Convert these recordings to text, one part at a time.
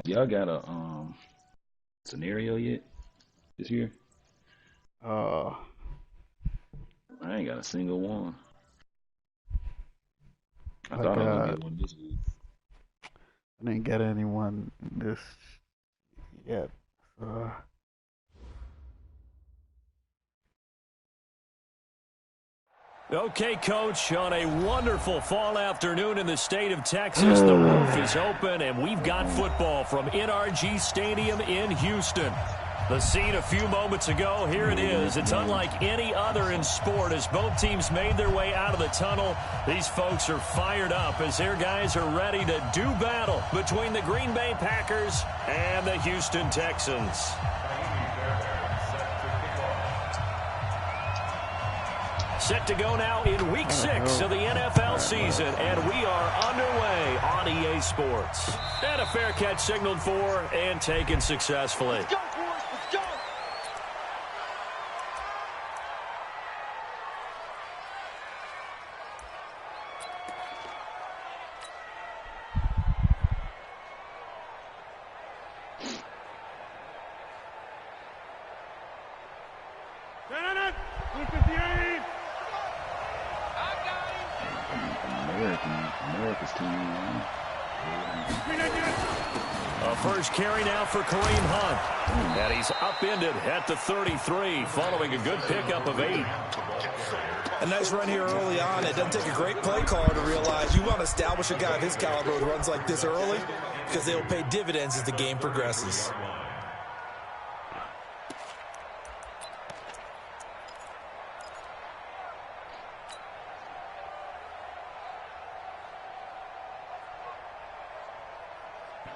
Y'all got a scenario yet this year? Uh, I ain't got a single one. I I thought I was gonna got. get one this week. I didn't get anyone this yet. Uh, Okay, Coach, on a wonderful fall afternoon in the state of Texas, the roof is open, and we've got football from NRG Stadium in Houston. The scene a few moments ago, here it is. It's unlike any other in sport as both teams made their way out of the tunnel. These folks are fired up as their guys are ready to do battle between the Green Bay Packers and the Houston Texans. Set to go now in Week 6 of the NFL season, and we are underway on EA Sports. And a fair catch signaled for and taken successfully. Let's go, boys. Let's go. America's team. A first carry now for Kareem Hunt. And he's upended at the 33 following a good pickup of 8. A nice run here early on. It doesn't take a great play caller to realize you want to establish a guy of his caliber who runs like this early because they will pay dividends as the game progresses.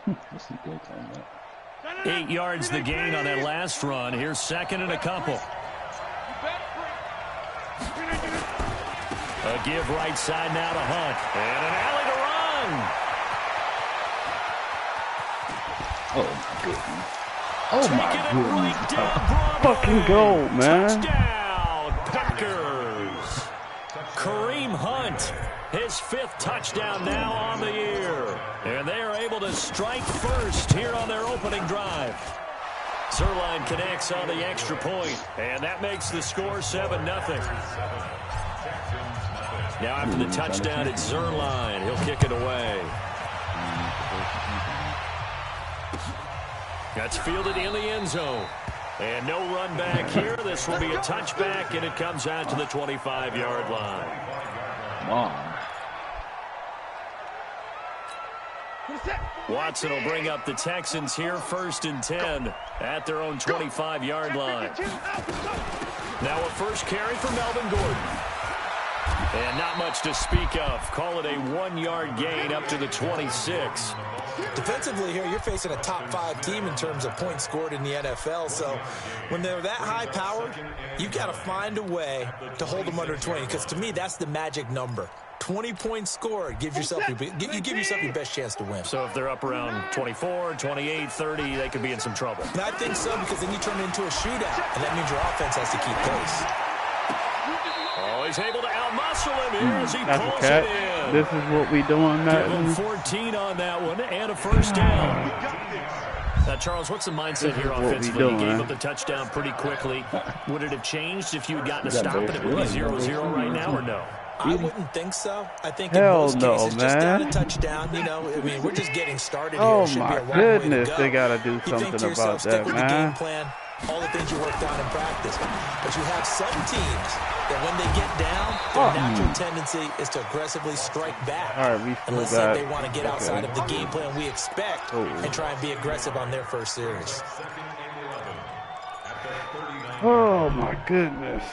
What's he good talking about? 8 yards the gain on that last run. Here's second and a couple. A give right side now to Hunt. And an alley to run. Oh my goodness! oh my Taking goodness! it right down Broadway. Fucking goal, man! Touchdown, Packers. Kareem Hunt, his 5th touchdown now on the year. And they are able to strike first here on their opening drive. Zerline connects on the extra point, and that makes the score 7-0. Now after the touchdown, it's Zerline. He'll kick it away. That's fielded in the end zone. And no run back here. This will be a touchback, and it comes out to the 25-yard line. Come on. Watson will bring up the Texans here, 1st and 10 at their own 25-yard line. Now a first carry for Melvin Gordon. And not much to speak of. Call it a 1-yard gain up to the 26. Defensively here, you're facing a top 5 team in terms of points scored in the NFL. So when they're that high powered, you've got to find a way to hold them under 20. Because to me, that's the magic number. 20 points scored. Give yourself your best chance to win. So if they're up around 24, 28, 30, they could be in some trouble. And I think so, because then you turn it into a shootout, and that means your offense has to keep pace. Oh, he's able to outmuscle him here as he That's pulls okay. it in. This is what we doing, Give him Madden. 14 on that one and a first down. Now, Charles, what's the mindset here offensively? You gave up the touchdown pretty quickly. Would it have changed if you had gotten a stop and it would be 0-0 right now, or no? I wouldn't think so. I think Hell in most no, cases, just down man. a touchdown, you know, I mean, we're just getting started here. Oh It should be my a long way to goodness, go. they gotta do You think something to yourself, about stick that, with the game man. plan, all the things you worked on in practice. But you have some teams that when they get down, their natural tendency is to aggressively strike back. All right, we still Unless got. they want to get outside of the game plan we expect and try and be aggressive on their first series. Oh my goodness.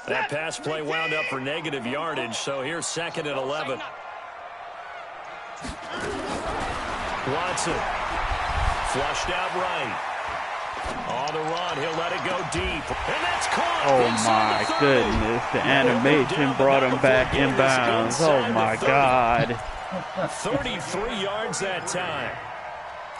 That pass play wound up for negative yardage, so here's 2nd and 11. Watson, flushed out right. On the run, he'll let it go deep. And that's caught. Oh my goodness. The animation brought him back inbounds. Oh my God. 33 yards that time.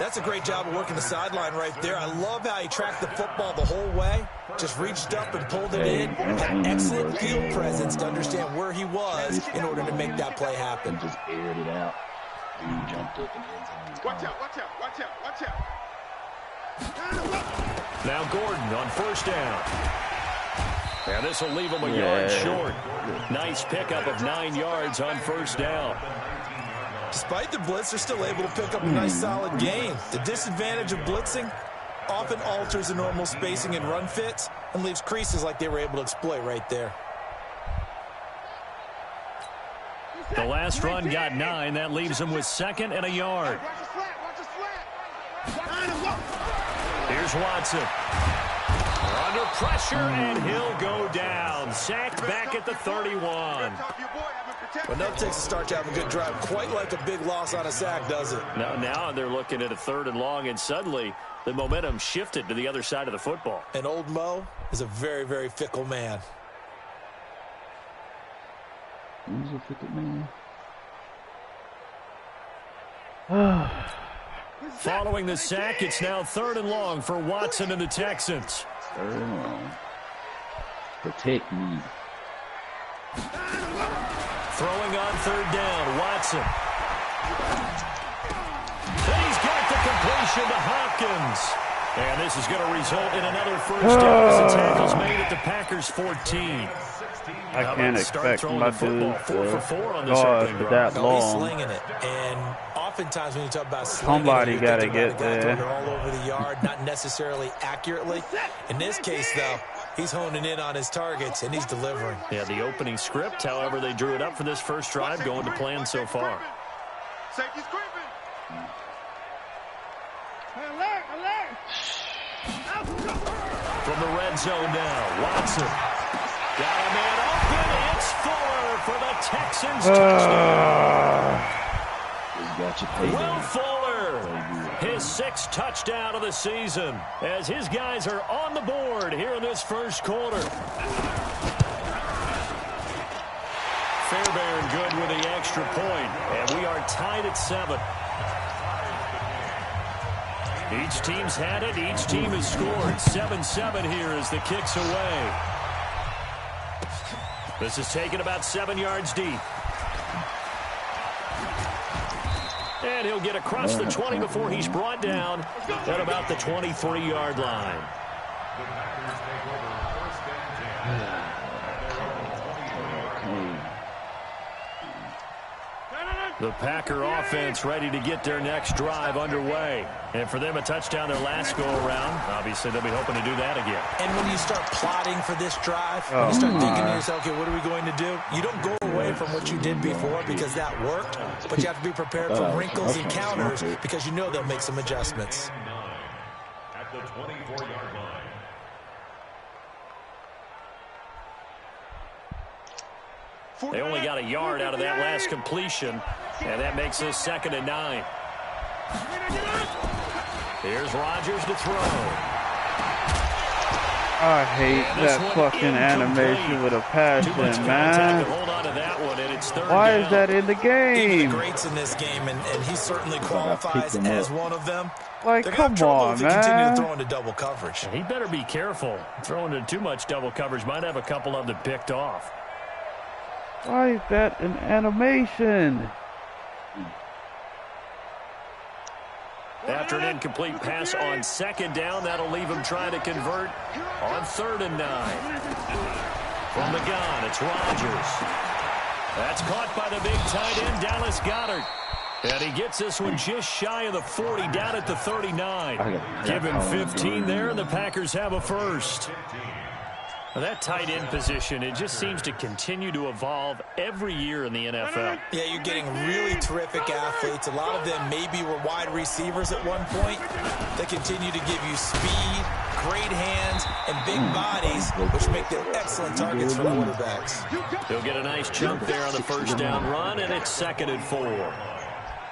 That's a great job of working the sideline right there. I love how he tracked the football the whole way. Just reached up and pulled it in. Had excellent field presence to understand where he was in order to make that play happen. Just aired it out. He jumped up in the end zone. Watch out, watch out, watch out, watch out. Now Gordon on first down. And this will leave him a yard short. Nice pickup of 9 yards on first down. Despite the blitz, they're still able to pick up a nice solid gain. The disadvantage of blitzing often alters the normal spacing and run fits and leaves creases like they were able to exploit right there. The last run got 9. That leaves him with 2nd and a yard. Here's Watson. Under pressure, and he'll go down. Sacked back at the 31. But enough takes a start to have a good drive. Quite like a big loss on a sack, does it? Now they're looking at a 3rd and long, and suddenly the momentum shifted to the other side of the football. And old Mo is a very, very fickle man. Who's a fickle man? Following the sack, it's now 3rd and long for Watson and the Texans. 3rd and long. Protect me. Throwing on 3rd down, Watson. And he's got the completion to Hopkins. And this is going to result in another first down as the tackle's made at the Packers' 14. I can't expect my dude to go for that He's long. slinging it. And oftentimes when you talk about slinging Somebody got to get they're there. all over the yard, not necessarily accurately. In this case, though, he's honing in on his targets, and he's delivering. Yeah, the opening script, however, they drew it up for this first drive, going to plan so far. Safety's creeping. Alert, alert. From the red zone now, Watson. Got a man open. It's Fuller for the Texans touchdown. Got you paid. Will Fuller, his 6th touchdown of the season, as his guys are on the board here in this first quarter. Fairbairn good with the extra point, and we are tied at 7. Each team's had it. Each team has scored. 7-7 here as the kick's away. This is taken about 7 yards deep. And he'll get across the 20 before he's brought down at about the 23-yard line. The Packer offense ready to get their next drive underway. And for them, a touchdown their last go-around. Obviously, they'll be hoping to do that again. And when you start plotting for this drive, when you start thinking to yourself, okay, what are we going to do? You don't go away from what you did before because that worked, but you have to be prepared for wrinkles and counters because you know they'll make some adjustments. At the 24-yard line. They only got a yard out of that last completion, and that makes this 2nd and 9. Here's Rodgers to throw. I hate that fucking animation with a passion, man. Hold on to that one, and it's 3rd Why down. is that in the Even game? the greats in this game, and he certainly qualifies as one of them. Like, They're come gonna have trouble on, if they continue to man. throw into double coverage. He better be careful. Throwing into too much double coverage might have a couple of them picked off. Why is that an animation? After an incomplete pass on 2nd down, that'll leave him trying to convert on 3rd and 9. From the gun, it's Rodgers. That's caught by the big tight end, Dallas Goedert. And he gets this one just shy of the 40, down at the 39. Give him 15 there, and the Packers have a first. Now that tight end position, it just seems to continue to evolve every year in the NFL. Yeah, you're getting really terrific athletes. A lot of them maybe were wide receivers at one point. They continue to give you speed, great hands, and big bodies, which make them excellent targets for quarterbacks. He'll get a nice chunk there on the first down run, and it's 2nd and 4.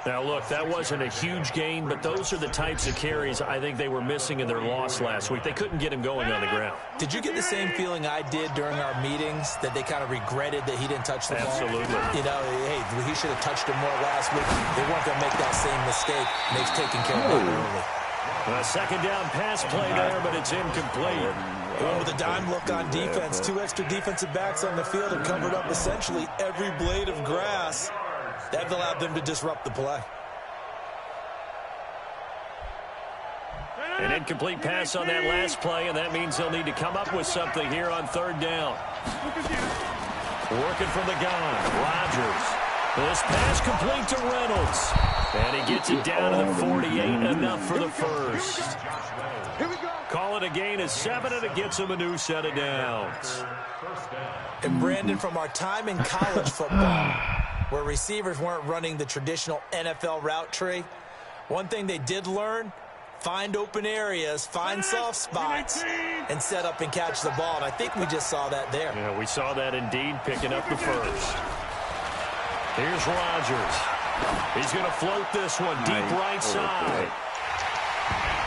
Now, look, that wasn't a huge gain, but those are the types of carries I think they were missing in their loss last week. They couldn't get him going on the ground. Did you get the same feeling I did during our meetings, that they kind of regretted that he didn't touch the ball? Absolutely. You know, hey, he should have touched him more last week. They weren't going to make that same mistake, and they've taken care of that early. A 2nd down pass play there, but it's incomplete. Going with a dime look on defense. 2 extra defensive backs on the field and covered up essentially every blade of grass. That allowed them to disrupt the play. An incomplete pass on that last play, and that means they'll need to come up with something here on third down. Working from the gun, Rodgers. This pass complete to Reynolds. And he gets it down to the 48, enough for the first. Call it a gain of 7, and it gets him a new set of downs. And Brandon, from our time in college football, where receivers weren't running the traditional NFL route tree, one thing they did learn, find open areas, find soft spots, and set up and catch the ball. And I think we just saw that there. Yeah, we saw that indeed, picking up the first. Here's Rodgers. He's going to float this one deep right side.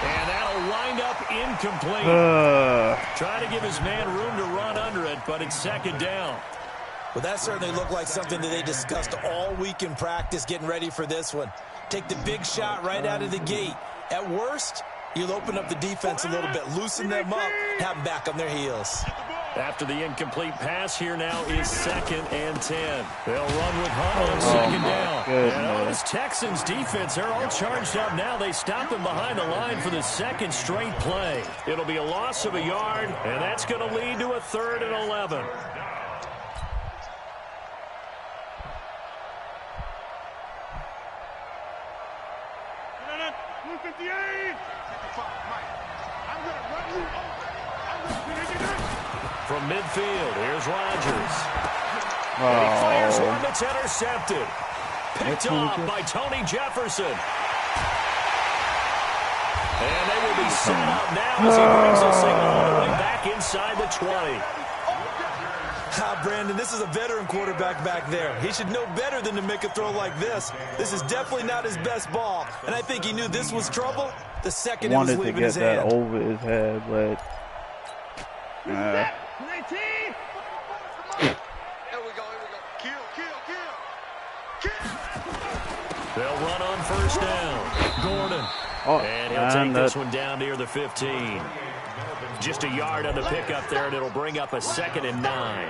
And that'll wind up incomplete. Trying to give his man room to run under it, but it's second down. Well, that certainly looked like something that they discussed all week in practice, getting ready for this one. Take the big shot right out of the gate. At worst, you'll open up the defense a little bit, loosen them up, have them back on their heels. After the incomplete pass, here now is 2nd and 10. They'll run with Hunt on second down. And this Texans defense, they're all charged up now. They stop him behind the line for the second straight play. It'll be a loss of a yard, and that's going to lead to a 3rd and 11. From midfield, here's Rodgers. And he fires one that's intercepted. Picked off by Tony Jefferson. And they will be set up now as he brings this thing all the way back inside the 20. Brandon, this is a veteran quarterback back there. He should know better than to make a throw like this. This is definitely not his best ball. And I think he knew this was trouble the second it was leaving his hand. Wanted to get that over his head, but... 19. Here we go. Kill. They'll run on first down. Gordon. And he'll take this one down near the 15. Just a yard on the pickup there, and it'll bring up a 2nd and 9.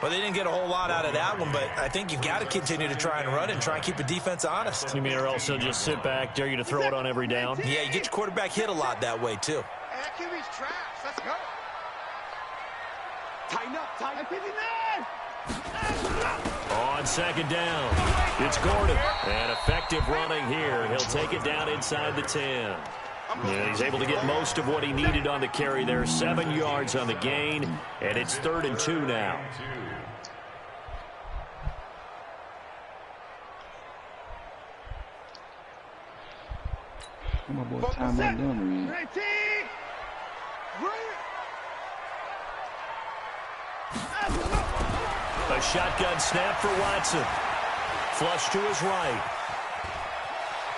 Well, they didn't get a whole lot out of that one, but I think you've got to continue to try and run and try and keep the defense honest. You mean or else they'll just sit back, dare you to throw it on every down? Yeah, you get your quarterback hit a lot that way, too. That QB's trash. Let's go. Tighten up. 59. On second down, it's Gordon. And effective running here. He'll take it down inside the 10. Yeah, he's able to get most of what he needed on the carry there. 7 yards on the gain, and it's 3rd and 2 now. My boy Ty Montgomery. 19. A shotgun snap for Watson. Flush to his right.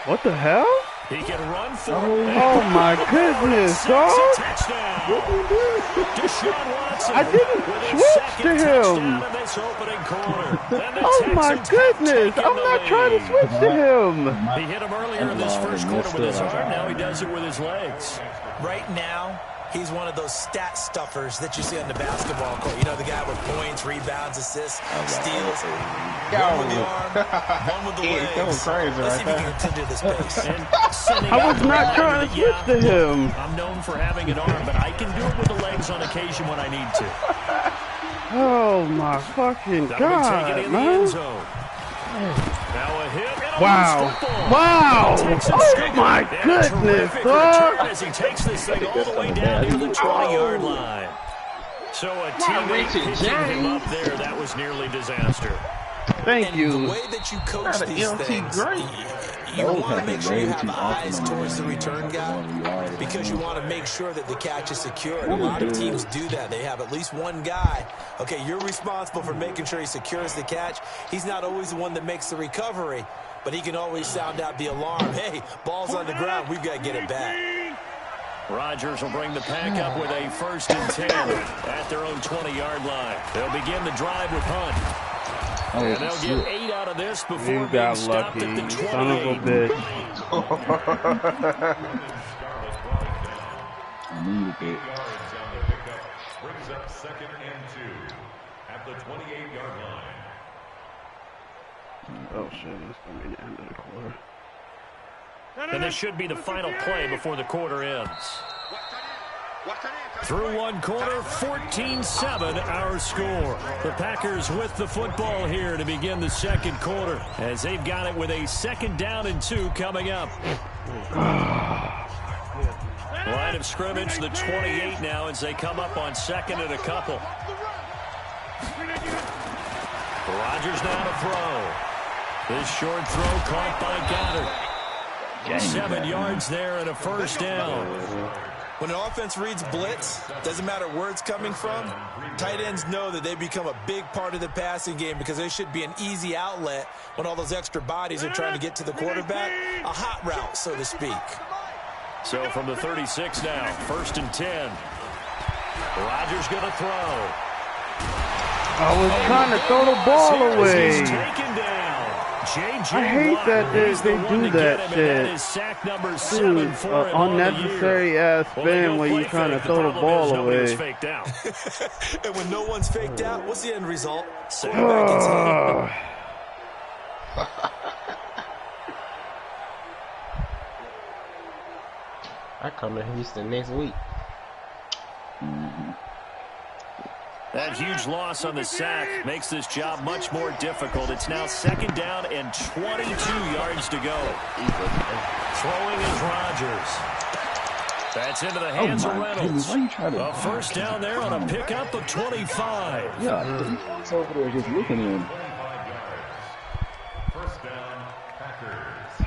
What the hell? He can run for it. Oh my goodness, dog! Touchdown. Deshaun Watson. I didn't switch to him. Oh my goodness! I'm not trying to switch to him. He hit him earlier in this first quarter with his arm. Now he does it with his legs. Right now, he's one of those stat stuffers that you see on the basketball court. You know, the guy with points, rebounds, assists, steals. One with the arm, one with the legs. Let's see if he can continue this pace. I was not trying to switch to him. I'm known for having an arm, but I can do it with the legs on occasion when I need to. Oh my fucking God, man. Now a hit. Wow. Wow. Oh my goodness, dog. As he takes this thing all the way down near the 20-yard line. So a teammate pitching him up there, that was nearly disaster. Thank you. The way that you coach these things, you want to make sure you have eyes towards the return guy because you want to make sure that the catch is secure. And a lot of teams do that. They have at least one guy. Okay, you're responsible for making sure he secures the catch. He's not always the one that makes the recovery, but he can always sound out the alarm. Hey, ball's on the ground. We've got to get it back. Rodgers will bring the pack up with a 1st and 10 at their own 20-yard line. They'll begin the drive with Hunt. And they'll get 8 out of this before you got lucky, son of a bitch. I needed it. Brings up 2nd and 2 at the 28-yard line. Oh shit, it's gonna be the end of the quarter. And this should be the final play before the quarter ends. Through one quarter, 14-7 our score. The Packers with the football here to begin the second quarter as they've got it with a 2nd down and 2 coming up. Line of scrimmage, the 28 now as they come up on 2nd and a couple. Rodgers now to throw. This short throw caught by Goddard. 7 yards there and a 1st down. When an offense reads blitz, doesn't matter where it's coming from, tight ends know that they become a big part of the passing game because they should be an easy outlet when all those extra bodies are trying to get to the quarterback. A hot route, so to speak. So from the 36 now, 1st and 10. Rodgers going to throw. I was trying to throw the ball away. He's taken down. I hate that they do that shit. Dude, unnecessary ass spin when you're trying to throw the ball away. And when no one's faked out, what's the end result? I come to Houston next week. That huge loss on the sack makes this job much more difficult. It's now 2nd down and 22 yards to go. Throwing is Rodgers. That's into the hands of Reynolds. A 1st down there on a pickup of 25. Yeah, he's over there just looking in. 1st down, Packers.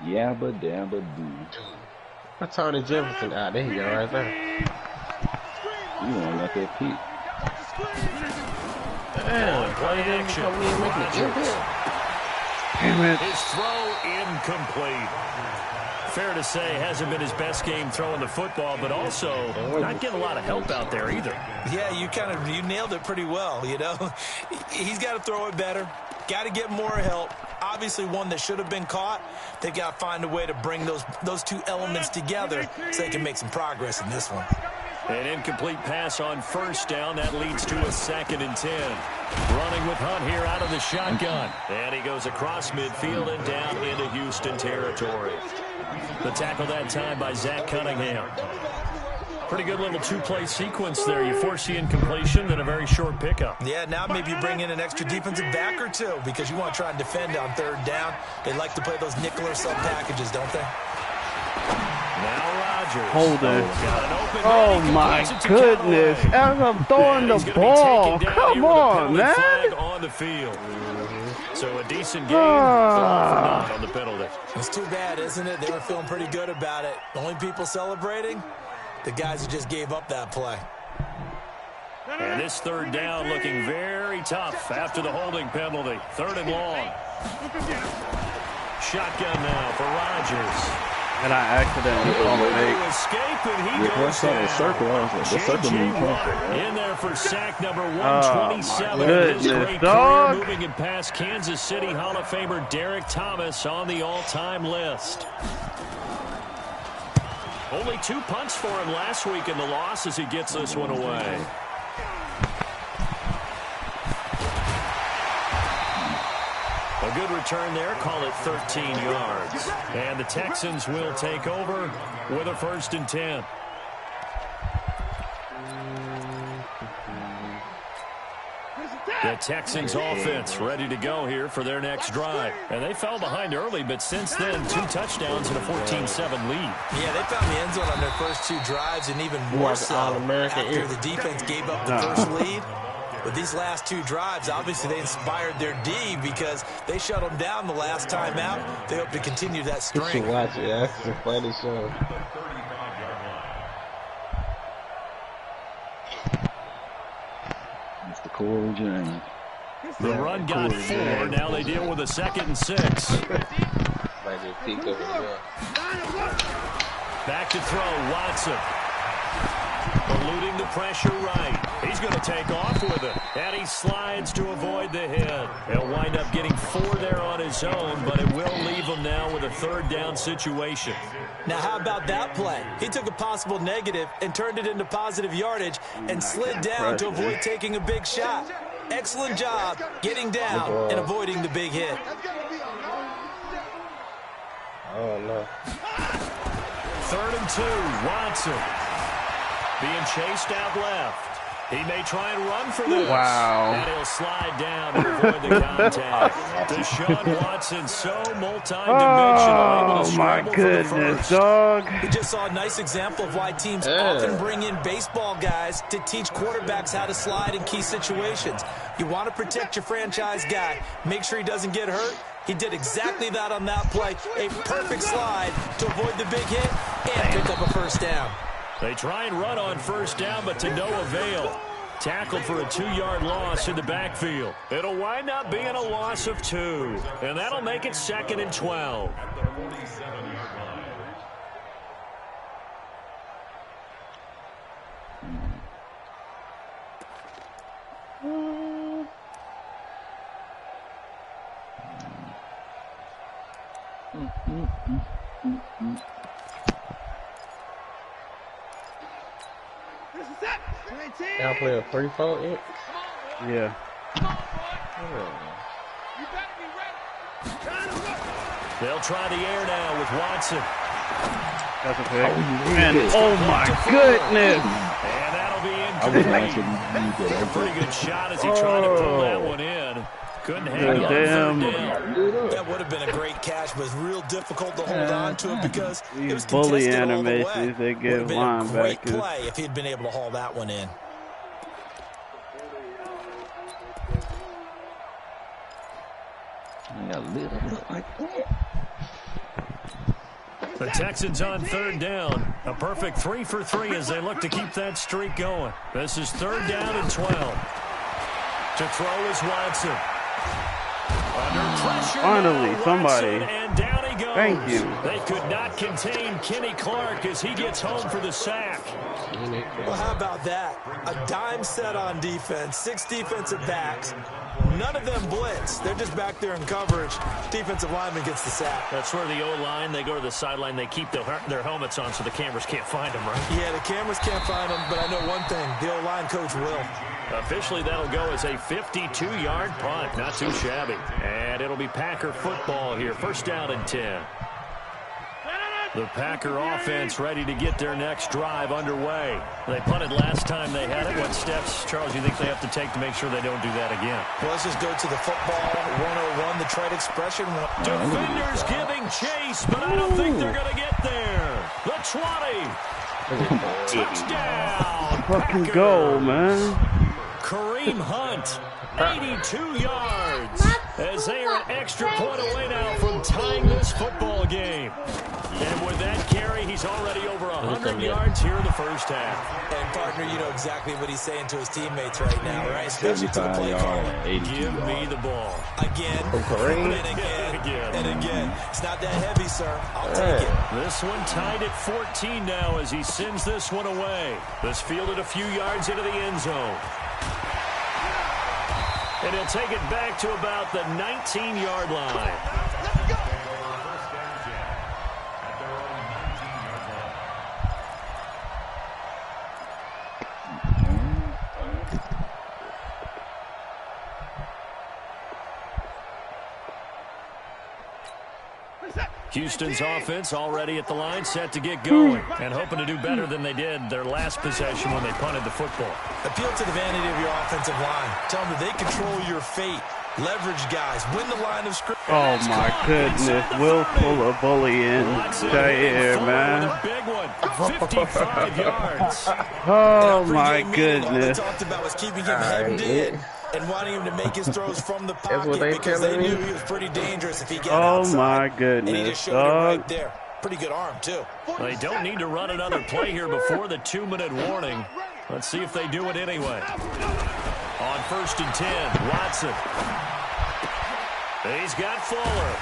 Yabba dabba doo. I Tony Jefferson out. There you go, right there. You want to let that peek. Damn, why you didn't come in and make it jump? Damn it. His throw incomplete. Fair to say, hasn't been his best game throwing the football, but also not getting a lot of help out there either. Yeah, you nailed it pretty well, you know. He's got to throw it better. Got to get more help. Obviously one that should have been caught. They've got to find a way to bring those two elements together so they can make some progress in this one. An incomplete pass on 1st down. That leads to a 2nd and 10. Running with Hunt here out of the shotgun. And he goes across midfield and down into Houston territory. The tackle that time by Zach Cunningham. Pretty good little 2-play sequence there. You force the incompletion, then a very short pickup. Yeah, now maybe you bring in an extra defensive back or two because you want to try and defend on 3rd down. They like to play those nickel or sub packages, don't they? Now Rodgers. Hold it. Oh my goodness. As I'm throwing the ball. Come on, man. On the field. So a decent game on the penalty. It's too bad, isn't it? They were feeling pretty good about it. The only people celebrating, the guys who just gave up that play. And this 3rd down looking very tough after the holding penalty. 3rd and long. Shotgun now for Rodgers. And I accidentally called it fake. Escape and he goes down. In there for sack number 127. His great career moving it past Kansas City Hall of Famer Derek Thomas on the all-time list. Only 2 punts for him last week in the loss as he gets this one away. A good return there, call it 13 yards. And the Texans will take over with a 1st and 10. The Texans offense ready to go here for their next drive. And they fell behind early, but since then, 2 touchdowns and a 14-7 lead. Yeah, they found the end zone on their first 2 drives, and even more so after the defense gave up the first lead. But these last 2 drives, obviously they inspired their D because they shut them down the last time out. They hope to continue that string. You should watch it. That's a funny show. It's the Corey Journey. The run got 4. Now they deal with a 2nd and 6. Back to throw, Watson. Eluding the pressure right. He's going to take off with it. And he slides to avoid the hit. He'll wind up getting 4 there on his own, but it will leave him now with a 3rd down situation. Now, how about that play? He took a possible negative and turned it into positive yardage and slid down to avoid taking a big shot. Excellent job getting down and avoiding the big hit. 2. Watson being chased out left. He may try and run for this. Wow. And he'll slide down to avoid the contact. Deshaun Watson, so multi-dimensional. Able to Oh, my scramble for the goodness, first. dog. We just saw a nice example of why teams often bring in baseball guys to teach quarterbacks how to slide in key situations. You want to protect your franchise guy. Make sure he doesn't get hurt. He did exactly that on that play. A perfect slide to avoid the big hit and pick up a first down. They try and run on first down, but to no avail. Tackled for a 2-yard loss in the backfield. It'll wind up being a loss of 2, and that'll make it 2nd and 12. At the 47-yard line. Y'all play a 3-4 yet? Yeah. They'll try the air now with Watson. That's a pick. And, oh, my goodness. And that'll be I was incomplete. watching Pretty good shot as he tried to pull that one in. Couldn't hang on Damn. third down. That would have been a great catch, but it's real difficult to hold on to it because it was These bully contested all the way. animations they Would give have been a great linebackers. play if he'd been able to haul that one in. I got lit up like that. The Texans on third down. A perfect 3 for 3 as they look to keep that streak going. This is 3rd down and 12. To throw is Watson. Under pressure. Finally, now, somebody. Watson, and down he goes. Thank you. They could not contain Kenny Clark as he gets home for the sack. Well, how about that? A dime set on defense, 6 defensive backs. None of them blitz. They're just back there in coverage. Defensive lineman gets the sack. That's where the O-line, they go to the sideline, they keep their helmets on so the cameras can't find them, right? Yeah, the cameras can't find them, but I know one thing. The O-line coach will. Officially, that'll go as a 52-yard punt. Not too shabby. And it'll be Packer football here. 1st down and 10. The Packer offense ready to get their next drive underway. They punted last time they had it. What steps, Charles, you think they have to take to make sure they don't do that again? Well, let's just go to the football 101, the trite expression. Defenders giving chase, but I don't think they're going to get there. The 20. Touchdown. Fucking Packers. go, man. Kareem Hunt, 82 yards, as they are an extra point away now from tying this football game. And with that carry, he's already over 100 yards here in the first half. And, partner, you know exactly what he's saying to his teammates right now, right? Especially to the play caller. Give me the ball. Again, and again, and again. It's not that heavy, sir. I'll take it. This one tied at 14 now as he sends this one away. This fielded a few yards into the end zone. And he'll take it back to about the 19-yard line. Houston's offense already at the line, set to get going, and hoping to do better than they did their last possession when they punted the football. Appeal to the vanity of your offensive line. Tell them that they control your fate. Leverage guys. Win the line of scrimmage. Oh, my goodness. Willful bullying. Jair, man. With a big one. 55 yards. Oh, my All they goodness. talked about was keeping him hemmed in and wanting him to make his throws from the That's what pocket they because they telling knew me? he was pretty dangerous if he got Oh, outside. my And he goodness, just showed it dog. right there. Pretty good arm, too. They don't need to run another play here before the 2-minute warning. Let's see if they do it anyway. On 1st and 10, Watson. He's got Fuller.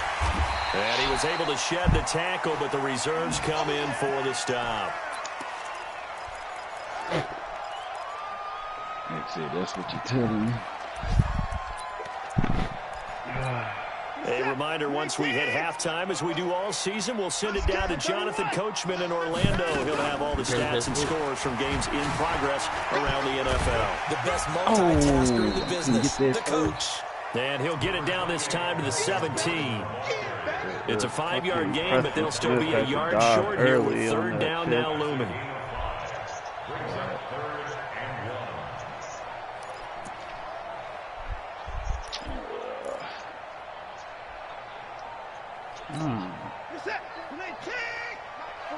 And he was able to shed the tackle, but the reserves come in for the stop. That's it. That's what you're telling me. A reminder, once we hit halftime, as we do all season, we'll send it down to Jonathan Coachman in Orlando. He'll have all the stats and scores from games in progress around the NFL. The best multitasker in the business, the coach. And he'll get it down this time to the 17. It's a 5-yard gain, but they'll still be a yard short here with third down now looming.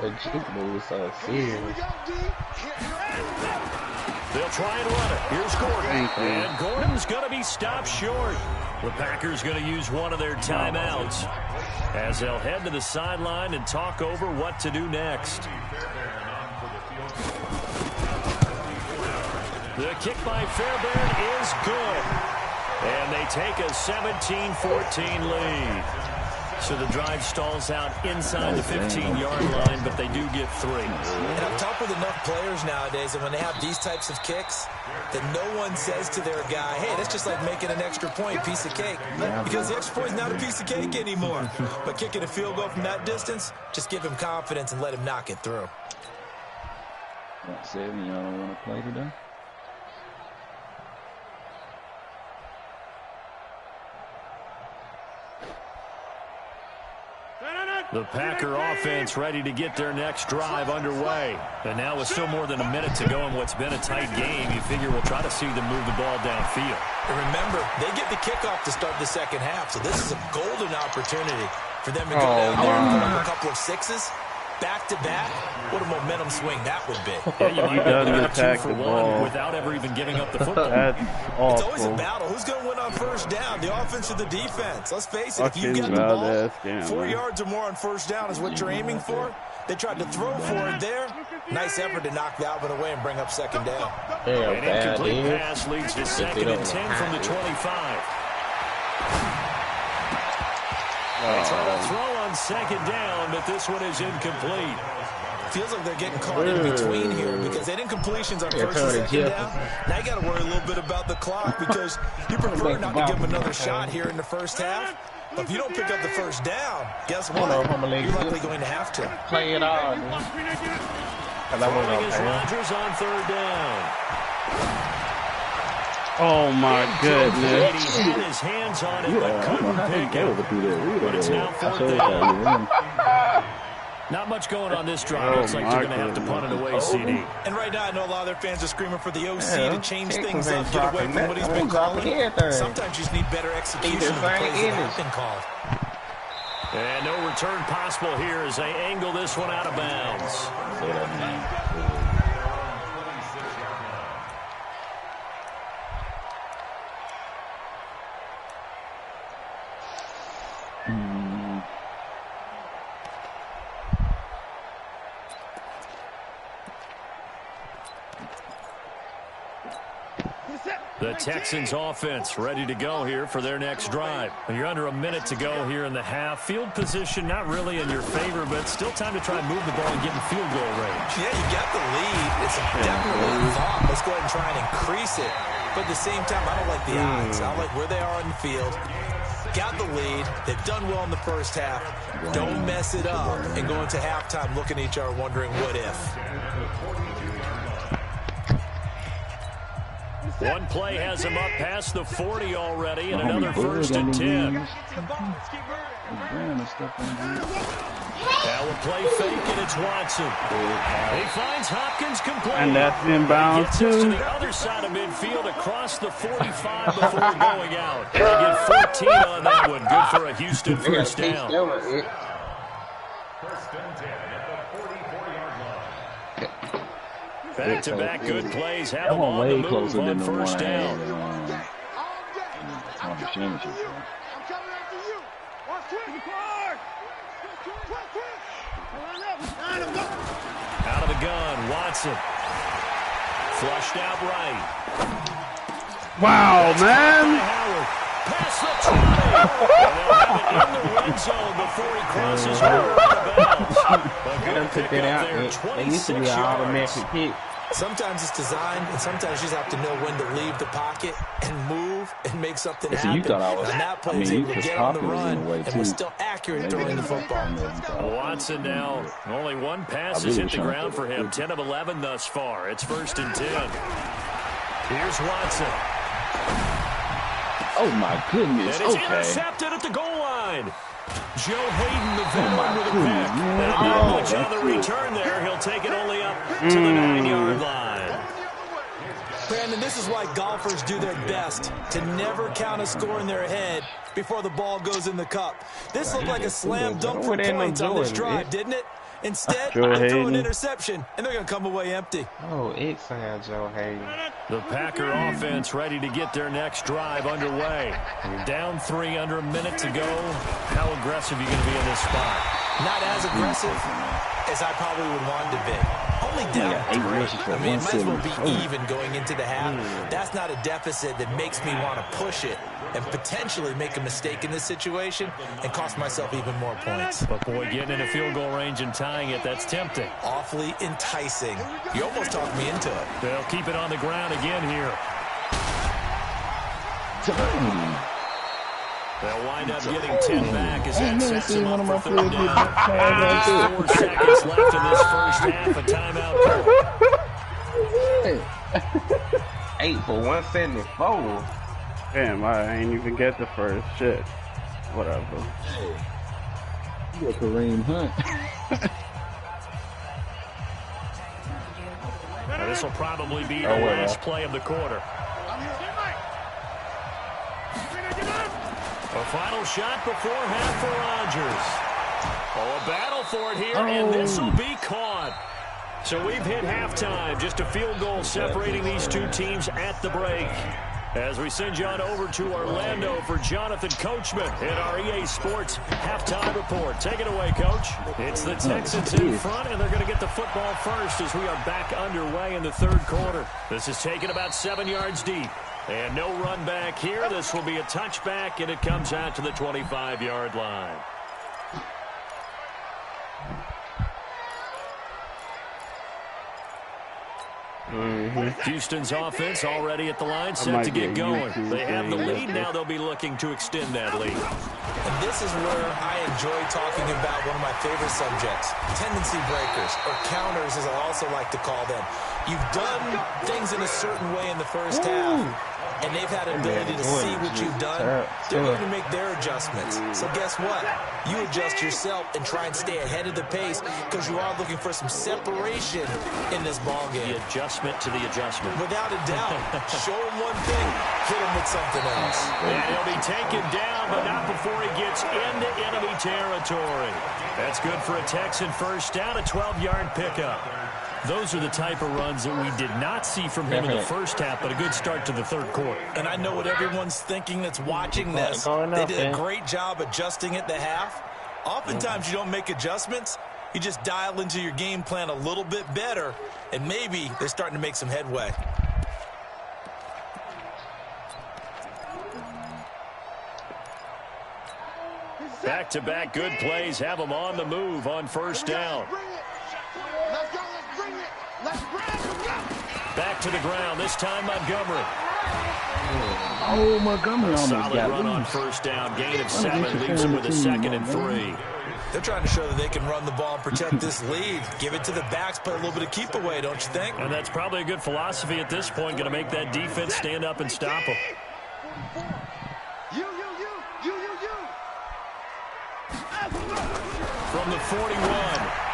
The juke move so serious. They'll try and run it. Here's Gordon. And Gordon's going to be stopped short. The Packers going to use one of their timeouts as they'll head to the sideline and talk over what to do next. The kick by Fairbairn is good. And they take a 17-14 lead. So the drive stalls out inside the 15-yard line, but they do get 3. And I'm tough with enough players nowadays, and when they have these types of kicks, that no one says to their guy, hey, that's just like making an extra point, piece of cake. Because the extra point is not a piece of cake anymore. But kicking a field goal from that distance, just give him confidence and let him knock it through. What, 7, y'all don't want to play today? The Packer offense ready to get their next drive underway. And now with still more than a minute to go in what's been a tight game, you figure we'll try to see them move the ball downfield. And remember, they get the kickoff to start the second half, so this is a golden opportunity for them to go down there and put up a couple of sixes. Back-to-back, what a momentum swing that would be. Yeah, you might be able to 2 for 1 without ever even giving up the football. That's awful. It's always a battle. Who's going to win on first down, the offense or the defense? Let's face it, if you get the ball, 4 yards or more on first down is what you're aiming for. They tried to throw for it there. Nice effort to knock Alvin away and bring up second down. An incomplete pass leads to 2nd and 10 from the 25. They try to throw on second down, but this one is incomplete. Feels like they're getting caught in between here because they didn't completions on first and second down. Now you got to worry a little bit about the clock because you prefer not to give them another shot here in the first half. But if you don't pick up the first down, guess what? You're likely going to have to. Play it on. Throwing is Rodgers on third down. Oh my goodness. He had his hands on it, but couldn't pick it. But it's now 4th down. Not much going on this drive. Looks like they're going to have to punt it away, CD. And right now, I know a lot of their fans are screaming for the OC to change things up, get away from what he's been calling. Sometimes you just need better execution of the plays that have been called. And no return possible here as they angle this one out of bounds. The Texans offense ready to go here for their next drive. You're under a minute to go here in the half. Field position not really in your favor, but still time to try and move the ball and get in field goal range. Yeah, you got the lead. It's definitely a thought. Let's go ahead and try and increase it. But at the same time, I don't like the odds. I don't like where they are on the field. Got the lead. They've done well in the first half. Don't mess it up and go into halftime looking at each other wondering what if. One play has him up past the 40 already, and another 1st and 10. Now a play fake, and it's Watson. He finds Hopkins complete. And that's inbound Gets too. to the other side of midfield across the 45 before going out. They get 14 on that one. Good for a Houston first down. Back-to-back good plays have them on the move on first down. Out of the gun, Watson. Flushed out right. Wow, man. Pass the try. And they'll have it in the red zone before he crosses over out of bounds. A good pick up there, 26 yards. Sometimes it's designed, and sometimes you just have to know when to leave the pocket and move and make something happen. And that play is able to get on the run and was still accurate throwing the football. Watson now, only one pass has hit the ground for him. 10 of 11 thus far. It's 1st and 10. Here's Watson. Oh, my goodness. And it's intercepted at the goal line. Joe Hayden, the veteran, with a pick. And not much on the return there. He'll take it only up to the 9-yard line. Brandon, this is why golfers do their best to never count a score in their head before the ball goes in the cup. This looked like a slam dunk for points on this drive, didn't it? Instead, they throw an interception, and they're going to come away empty. Oh, it's Joe Hayden. The Packer offense ready to get their next drive underway. Down 3 under a minute to go. How aggressive are you going to be in this spot? Not as aggressive as I probably would want to be. Only down 3. I mean, it might as well be even going into the half. That's not a deficit that makes me want to push it and potentially make a mistake in this situation and cost myself even more points. But, boy, getting in a field goal range and tying it, that's tempting. Awfully enticing. You almost talked me into it. They'll keep it on the ground again here. They'll wind up getting 10 back as that sets them up for third down. 4 seconds left in this first half. A timeout call. 8 for 174. Damn, I ain't even get the first shit. Whatever. You a Kareem Hunt. Now, this will probably be the last play of the quarter. A final shot before half for Rodgers. Oh, a battle for it here, and this will be caught. So we've hit halftime. Just a field goal separating these two teams at the break. As we send you on over to Orlando for Jonathan Coachman in our EA Sports halftime report. Take it away, Coach. It's the Texans in front, and they're going to get the football first as we are back underway in the third quarter. This is taken about 7 yards deep. And no run back here. This will be a touchback, and it comes out to the 25-yard line. Houston's offense already at the line, set to get going. They have the lead. Now they'll be looking to extend that lead. And this is where I enjoy talking about one of my favorite subjects, tendency breakers, or counters as I also like to call them. You've done things in a certain way in the first half, and they've had an ability to see what you've done. They're going to make their adjustments. So guess what? You adjust yourself and try and stay ahead of the pace because you are looking for some separation in this ball game. The adjustment to the adjustment. Without a doubt. Show him one thing, hit him with something else. And he'll be taken down, but not before he gets into enemy territory. That's good for a Texan first down, a 12-yard pickup. Those are the type of runs that we did not see from him in the first half, but a good start to the third quarter. And I know what everyone's thinking that's watching this. They did a great job adjusting at the half. Oftentimes you don't make adjustments. You just dial into your game plan a little bit better, and maybe they're starting to make some headway. Back-to-back good plays have them on the move on first down. Back to the ground, this time Montgomery. Oh, Montgomery almost Solid got run on first down, gain of 7, leaves him with a 2nd and 3. They're trying to show that they can run the ball and protect this lead. Give it to the backs, play a little bit of keep away, don't you think? And that's probably a good philosophy at this point, going to make that defense stand up and stop them. From the 41,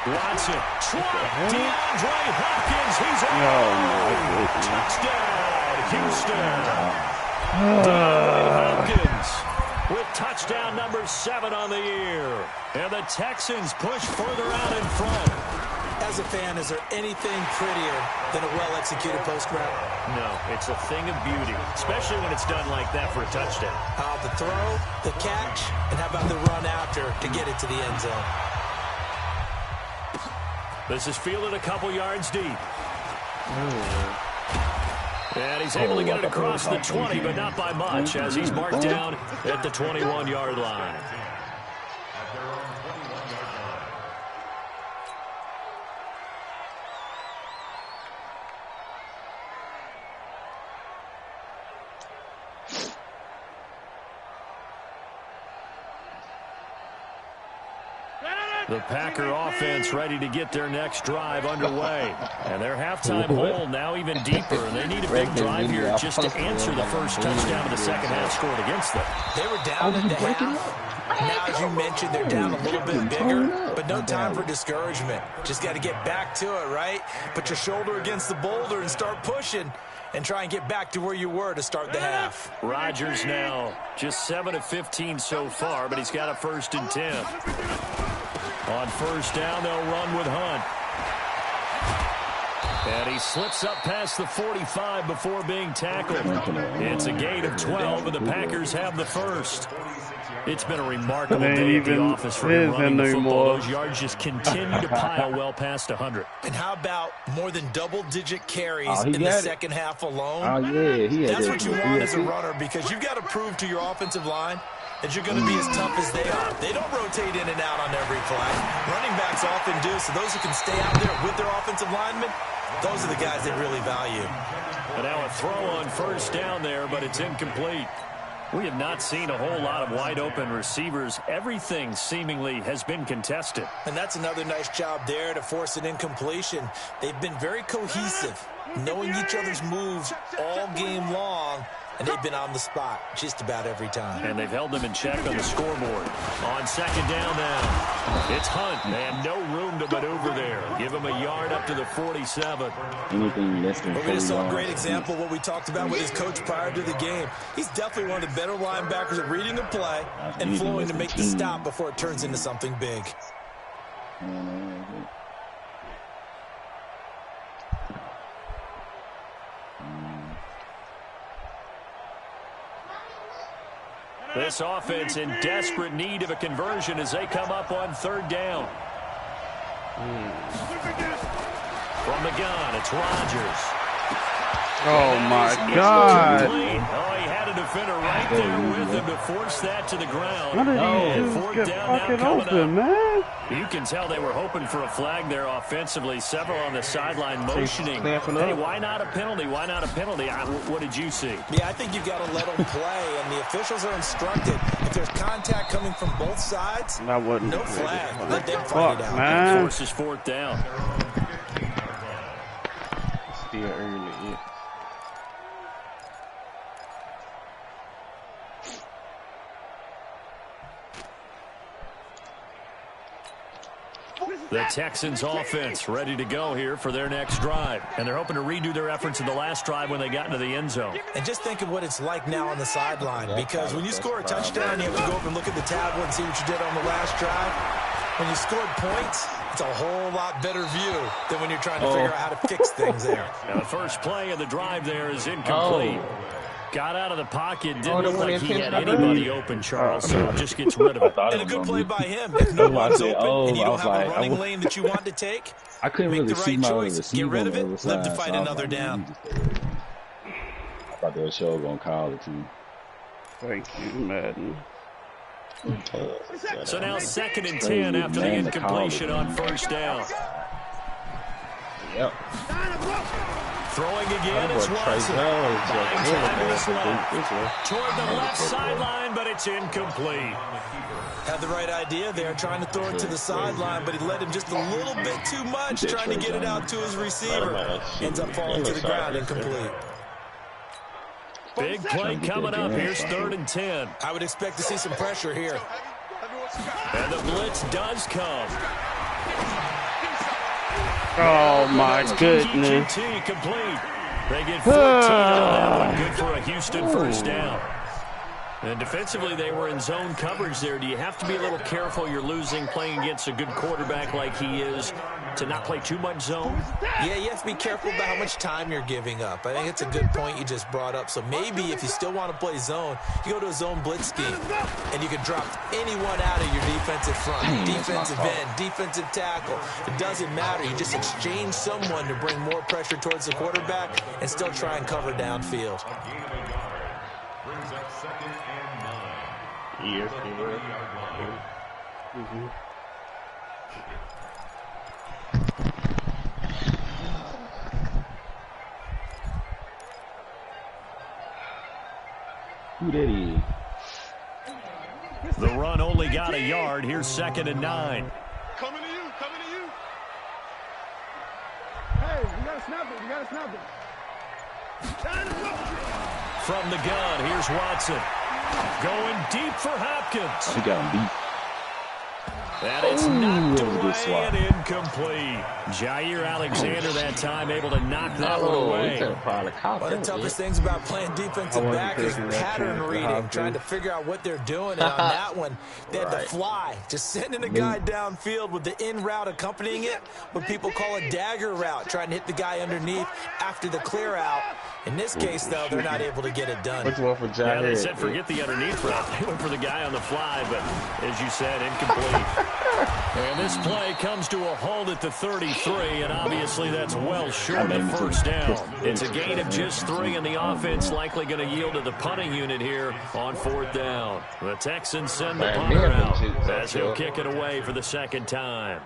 Watson, DeAndre Hopkins, he's out. Touchdown, Houston. DeAndre Hopkins with touchdown number 7 on the year. And the Texans push further out in front. As a fan, is there anything prettier than a well-executed post route? No, it's a thing of beauty, especially when it's done like that for a touchdown. How about the throw, the catch, and how about the run after to get it to the end zone? This is fielded a couple yards deep. And he's able to get it across the 20, but not by much, as he's marked down at the 21-yard line. The Packer offense ready to get their next drive underway. And their halftime hole now even deeper. And they need a big drive here just to answer the first touchdown of the second half scored against them. They were down at the half, Now, as you mentioned, they're down a little bit bigger, but no time for discouragement. Just got to get back to it, right? Put your shoulder against the boulder and start pushing and try and get back to where you were to start the half. Rodgers now just 7 of 15 so far, but he's got a 1st and 10. On 1st down, they'll run with Hunt. And he slips up past the 45 before being tackled. It's a gain of 12, and the Packers have the 1st. It's been a remarkable day at the office for him running the football. Those yards just continue to pile well past 100. And how about more than double-digit carries in the second half alone? That's what you want as a runner, because you've got to prove to your offensive line that you're going to be as tough as they are. They don't rotate in and out on every play. Running backs often do, so those who can stay out there with their offensive linemen, those are the guys they really value. But now a throw on 1st down there, but it's incomplete. We have not seen a whole lot of wide-open receivers. Everything seemingly has been contested. And that's another nice job there to force an incompletion. They've been very cohesive, knowing each other's moves all game long, and they've been on the spot just about every time. And they've held them in check on the scoreboard. On 2nd down now, it's Hunt, and no room to maneuver there. Give him a yard up to the 47. Anything less than we just saw a great example of what we talked about with his coach prior to the game. He's definitely one of the better linebackers at reading a play and flowing to make the stop before it turns into something big. This offense in desperate need of a conversion as they come up on 3rd down. From the gun, it's Rodgers. Oh, my God. Oh, he had a defender right there with him to force that to the ground. How did these dudes get fucking open, man? You can tell they were hoping for a flag there offensively. Several on the sideline motioning. Hey, why not a penalty? Why not a penalty? What did you see? Yeah, I think you've got to let them play, and the officials are instructed. If there's contact coming from both sides, no flag. Let them fight it out. Man. Forces 4th down. Still early, yeah. The Texans offense ready to go here for their next drive. And they're hoping to redo their efforts in the last drive when they got into the end zone. And just think of what it's like now on the sideline, because when you score a touchdown, you have to go up and look at the tablet and see what you did on the last drive. When you scored points, it's a whole lot better view than when you're trying to figure out how to fix things there. Now the first play of the drive there is incomplete. Got out of the pocket, didn't look like he had anybody open, Charles, so just gets rid of it. And a good play by him. If no one's open and you don't have a running lane that you want to take, I couldn't make really the see right my choice, get rid of it, live to fight another down. I thought the show gonna call it too. Thank you, Madden. So now 2nd and 10 after the incompletion on 1st down. Yep. Throwing again, it's Watson. Toward the left sideline, but it's incomplete. Had the right idea there, trying to throw it to the sideline, but he let him just a little bit too much, trying to get it out to his receiver. Ends up falling to the ground, incomplete. Big play coming up. Here's 3rd and 10. I would expect to see some pressure here. And the blitz does come. Oh, my goodness. Complete. They get 14 out of that one. Good for a Houston 1st down. And defensively, they were in zone coverage there. Do you have to be a little careful? You're losing playing against a good quarterback like he is to not play too much zone? Yeah, you have to be careful about how much time you're giving up. I think it's a good point you just brought up. So maybe if you still want to play zone, you go to a zone blitz scheme, and you can drop anyone out of your defensive front, defensive end, defensive tackle. It doesn't matter. You just exchange someone to bring more pressure towards the quarterback and still try and cover downfield. Brings up 2nd and 9. Yes, Who that is? The run only got a yard. Here's 2nd and 9. Coming to you, coming to you. Hey, you gotta snap it, you gotta snap it. From the gun, here's Watson. Going deep for Hopkins. He got him beat. And it's knocked that was a good away slide. and incomplete. Jair Alexander that time able to knock that one away. One of the toughest things about playing defensive back is pattern reading, trying to figure out what they're doing. And on that one, they had to fly, just sending a guy downfield with the in route accompanying it, what people call a dagger route, trying to hit the guy underneath after the clear out. In this case, though, they're not able to get it done. Which one for Jair? Yeah, they said forget the underneath route. They went for the guy on the fly, but as you said, incomplete. And this play comes to a halt at the 33, and obviously that's well short of first down. It's a gain of just 3, and the offense likely going to yield to the punting unit here on 4th down. The Texans send the punter out as he'll kick it away for the second time.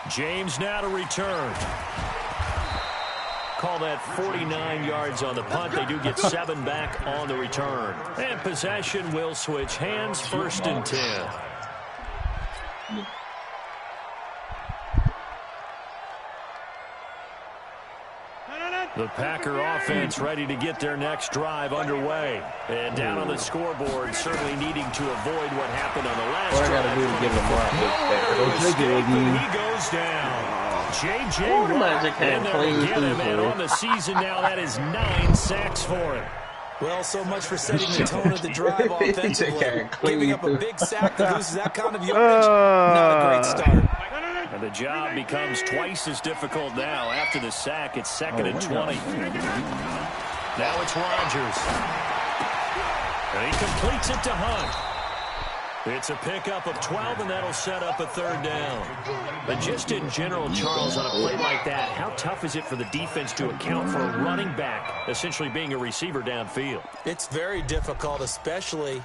James now to return. Call that 49 yards on the punt. They do get 7 back on the return. And possession will switch hands, 1st and 10. The Packer offense ready to get their next drive underway. And down on the scoreboard, certainly needing to avoid what happened on the last drive. He goes down. J.J. Watt in there to get him, and on the season now, that is 9 sacks for him. Well, so much for setting the tone of the drive offensively. Giving up a big sack that loses that kind of yardage, not a great start. And the job becomes twice as difficult now. After the sack, it's 2nd and 20. Now it's Rodgers. And he completes it to Hunt. It's a pickup of 12, and that'll set up a 3rd down. But just in general, Charles, on a play like that, how tough is it for the defense to account for a running back essentially being a receiver downfield? It's very difficult, especially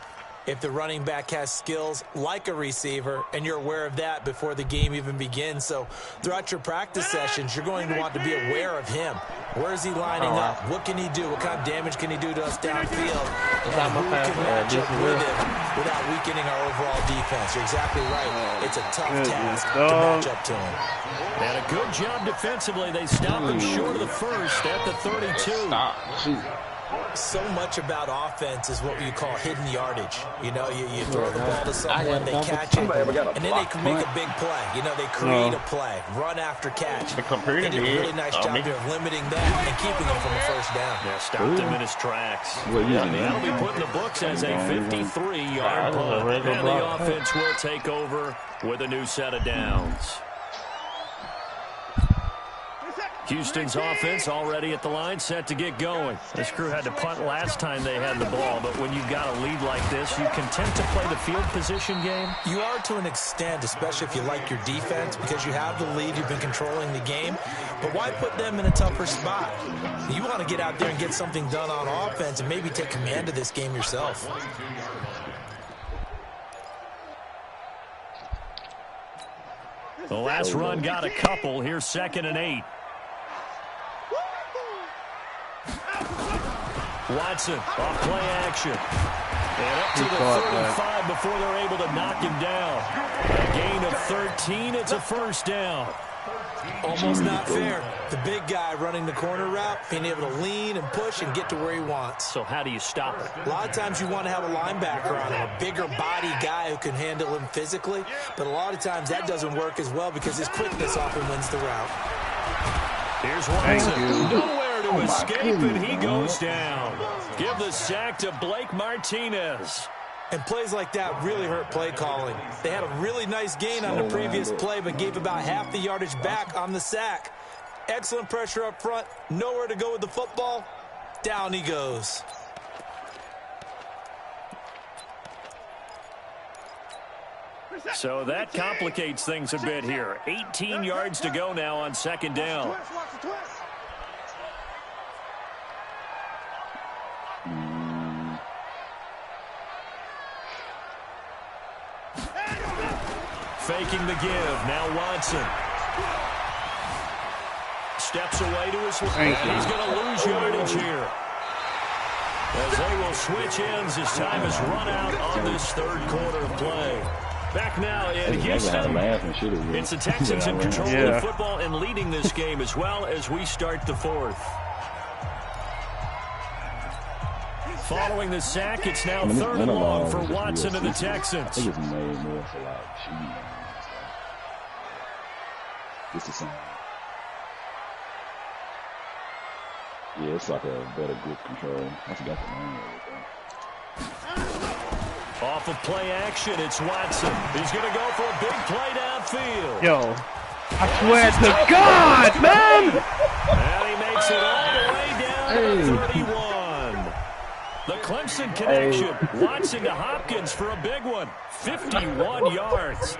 if the running back has skills like a receiver, and you're aware of that before the game even begins. So throughout your practice sessions, you're going to want to be aware of him. Where is he lining up? What can he do? What kind of damage can he do to us downfield? And who can match up with him without weakening our overall defense? You're exactly right. It's a tough task to match up to him. And a good job defensively. They stop him short of the first at the 32. So much about offense is what you call hidden yardage. You know, you throw the ball to someone, they catch it, and then they can make a big play. You know, they create a play, run after catch. They did a really nice job here of limiting that and keeping him from a first down. Yeah, stopped him in his tracks. That'll be put in the books as a 53-yard punt. And the offense will take over with a new set of downs. Houston's offense already at the line, set to get going. This crew had to punt last time they had the ball, but when you've got a lead like this, you content to play the field position game? You are to an extent, especially if you like your defense, because you have the lead, you've been controlling the game. But why put them in a tougher spot? You want to get out there and get something done on offense and maybe take command of this game yourself. The last run got a couple. Here's 2nd and 8. Watson off play action. And up to the 35 before they're able to knock him down. A gain of 13. It's a first down. Almost not fair. The big guy running the corner route, being able to lean and push and get to where he wants. So how do you stop it? A lot of times you want to have a linebacker on him, a bigger body guy who can handle him physically. But a lot of times that doesn't work as well because his quickness often wins the route. Here's Watson. Nowhere to escape, and he goes down. Give the sack to Blake Martinez. And plays like that really hurt play calling. They had a really nice gain on the previous play, but gave about half the yardage back on the sack. Excellent pressure up front. Nowhere to go with the football. Down he goes. So that complicates things a bit here. 18 yards to go now on 2nd down. Faking the give. Now Watson. Steps away to his left. He's going to lose yardage here. As they will switch ends as time is run out on this 3rd quarter of play. Back now in Houston. It's the Texans in control of the football and leading this game as well as we start the fourth. Following the sack, it's now 3rd and long for Watson and the Texans. I think it's made more for like shooting. It's the same. Yeah, it's like a better grip control. I forgot the name of it. Off of play action, it's Watson. He's going to go for a big play downfield. Yo, I swear to God, man! And he makes it all the way down to 31. The Clemson connection. Watson to Hopkins for a big one. 51 yards.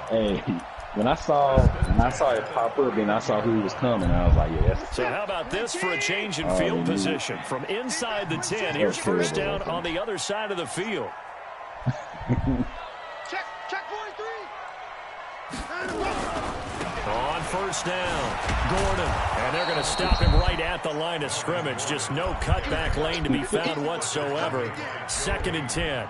Hey, when I saw it pop up and I saw who was coming, I was like, yeah, that's... So how about this for a change in field position? From inside the 10, here's first down on the other side of the field. Check 43. On first down, Gordon. And they're going to stop him right at the line of scrimmage. Just no cutback lane to be found whatsoever. 2nd and 10.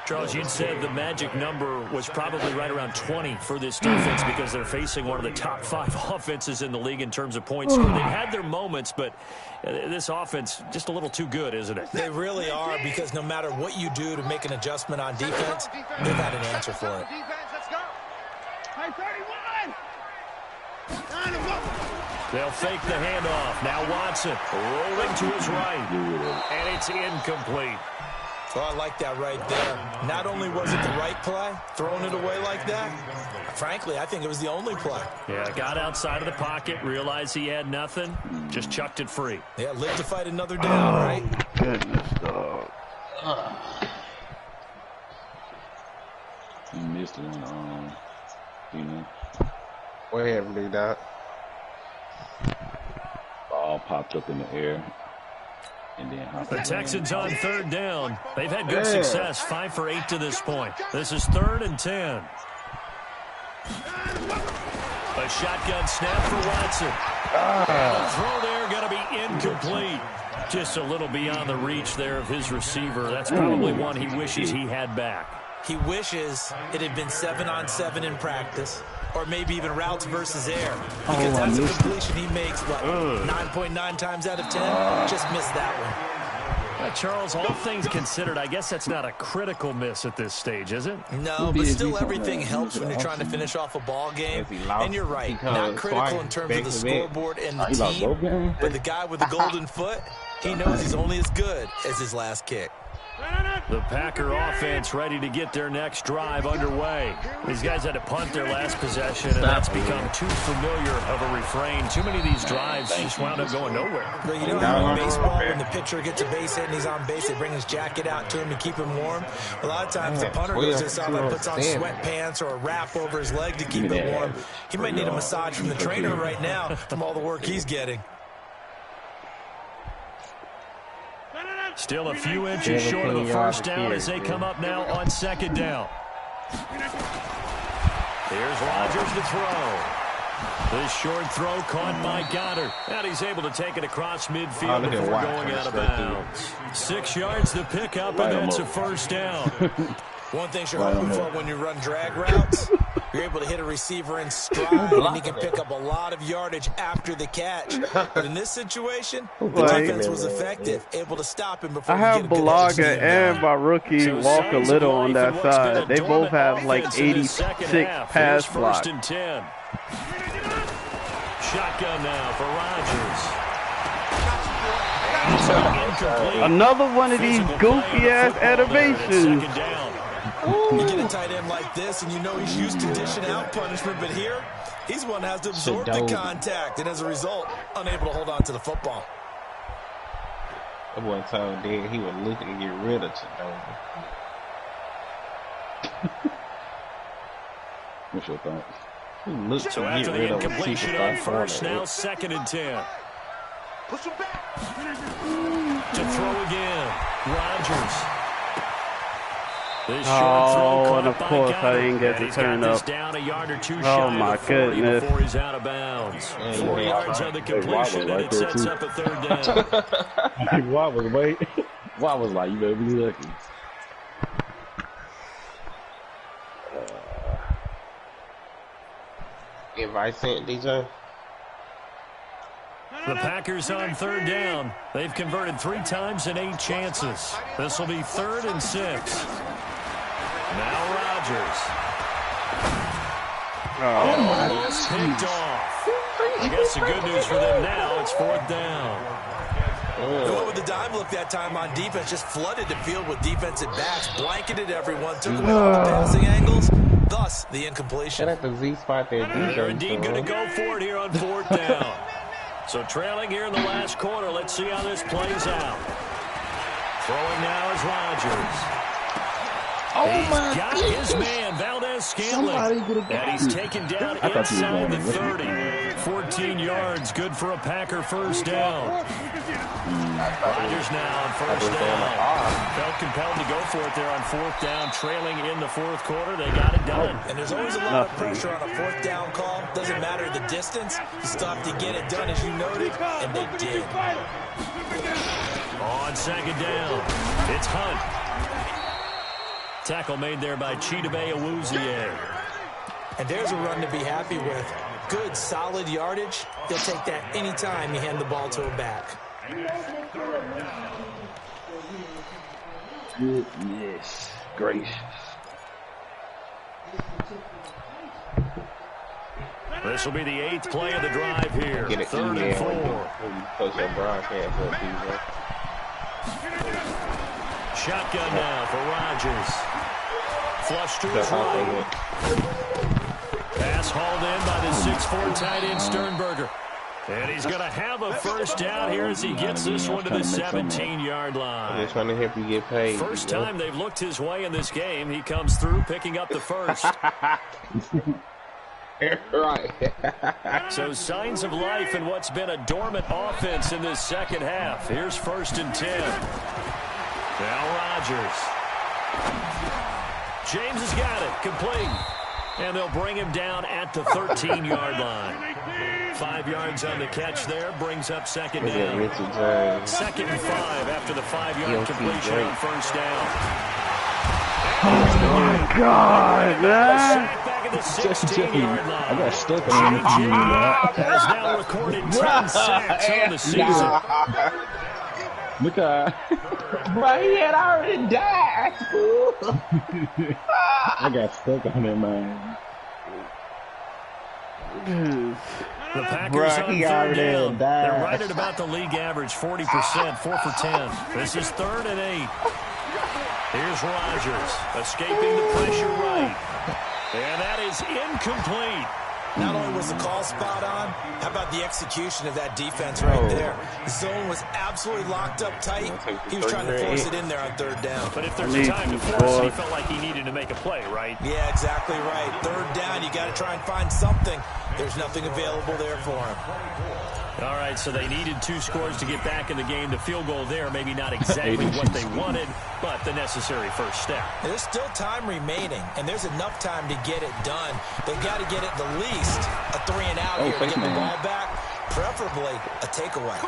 Charles, you said the magic number was probably right around 20 for this defense because they're facing one of the top 5 offenses in the league in terms of points scored. They've had their moments, but this offense just a little too good, isn't it? They really are, because no matter what you do to make an adjustment on defense, they've had an answer for it. Let's go. Hey, 31. They'll fake the handoff. Now Watson rolling to his right, and it's incomplete. Well, I like that right there. Not only was it the right play, throwing it away like that, frankly, I think it was the only play. Yeah, got outside of the pocket, realized he had nothing, just chucked it free. Yeah, live to fight another down, right? Goodness, dog. He missed one, Go ahead, big dog. Ball popped up in the air. And then the Texans on 3rd down. They've had good success, 5 for 8 to this point. This is 3rd and 10. A shotgun snap for Watson. The throw there going to be incomplete. Just a little beyond the reach there of his receiver. That's probably one he wishes he had back. He wishes it had been 7-on-7 in practice, or maybe even routes versus air, because that's a completion he makes, what, 9.9 times out of 10? Just missed that one. Charles, all things considered, I guess that's not a critical miss at this stage, is it? No, but still everything helps when you're trying to finish off a ball game. And you're right, not critical in terms of the scoreboard and the team, but the guy with the golden foot, he knows he's only as good as his last kick. The Packer offense ready to get their next drive underway. These guys had to punt their last possession, and that's become too familiar of a refrain. Too many of these drives just wound up going nowhere. But you know how in baseball, when the pitcher gets a base hit and he's on base, they bring his jacket out to him to keep him warm. A lot of times the punter goes this out and puts on sweatpants or a wrap over his leg to keep it warm. He might need a massage from the trainer right now from all the work he's getting. Still a few inches short of the first down as they come up now on 2nd down. Here's Rodgers to throw. This short throw caught by Goddard. And he's able to take it across midfield before going out of bounds. 6 yards to pick up, and that's a first down. One thing you're hoping for when you run drag routes, you're able to hit a receiver in stride, and he can pick up a lot of yardage after the catch. But in this situation, the defense was effective, able to stop him before I have Balaga and my rookie Walker Little on that side. They both have like 86 pass blocks. 1st and 10. Shotgun now for Rodgers. Another one of these goofy-ass animations. You get a tight end like this, and you know he's used to dishing out punishment, but here, he's one that has to absorb the contact, and as a result, unable to hold on to the football. That boy told Dad he was looking to get rid of Chidobe. What's your thoughts? He looked So to after get the rid of incompletion on first, now 2nd and 10. Push him back. To throw again, Rodgers. This short throw and of course I didn't get to turn up. Down a yard or two Oh my goodness. Before he's out of bounds. 4 yards on the completion, and it sets up a 3rd down. Why was like, you better be lucky. If I sent DJ. The Packers on third down. They've converted 3 times in 8 chances. This will be 3rd and 6. Now Rodgers. Almost picked off. I guess the good news for them now, it's 4th down. And what would the dime look that time on defense? Just flooded the field with defensive backs, blanketed everyone, took away all the passing angles, thus the incompletion. At the Z spot there, They're indeed going to go for it here on 4th down. So trailing here in the last quarter. Let's see how this plays out. Throwing now is Rodgers. He's got his man, Valdez-Scantling. And he's taken down inside the 30. 14 yards, good for a Packer first down. Rodgers now on first down. Felt compelled to go for it there on 4th down, trailing in the 4th quarter. They got it done. And there's always a lot of pressure on a 4th down call. Doesn't matter the distance. You still have to get it done, as you noted, and they did. On 2nd down, it's Hunt. Tackle made there by Chidobe Awuzie. And there's a run to be happy with. Good, solid yardage. He'll take that anytime you hand the ball to a back. Goodness gracious. This will be the 8th play of the drive here. Get it 3rd and 4. Post your broadcast up, DJ. Shotgun now for Rodgers. Flush to his right. Pass hauled in by the 6'4" tight end Sternberger. And he's going to have a first down here as he gets this one to the 17-yard line. They're trying to help you get paid. First time they've looked his way in this game. He comes through picking up the first. Right. So signs of life in what's been a dormant offense in this second half. Here's 1st and 10. Now Rodgers. James has got it. Complete. And they'll bring him down at the 13-yard line. 5 yards on the catch there. Brings up 2nd down. 2nd and 5 after the 5-yard completion on 1st down. Oh, my God, man. Back at the 16-yard line. I got stuck on it. Has now recorded 10 sacks on the season. Look at Bro, he had already died. I got stuck on that, man. The Packers on 3rd down. They're right at about the league average, 40%, 4 for 10. This is 3rd and 8. Here's Rodgers, escaping the pressure right. And that is incomplete. Not only was the call spot on, how about the execution of that defense right there? The zone was absolutely locked up tight. He was trying to force it in there on 3rd down. But if there's a time to force it, he felt like he needed to make a play, right? Yeah, exactly right. 3rd down, you got to try and find something. There's nothing available there for him. All right, so they needed 2 scores to get back in the game. The field goal there, maybe not exactly what they wanted, but the necessary first step. There's still time remaining, and there's enough time to get it done. They've got to get it the least a 3 and out here to get the ball back, preferably a takeaway.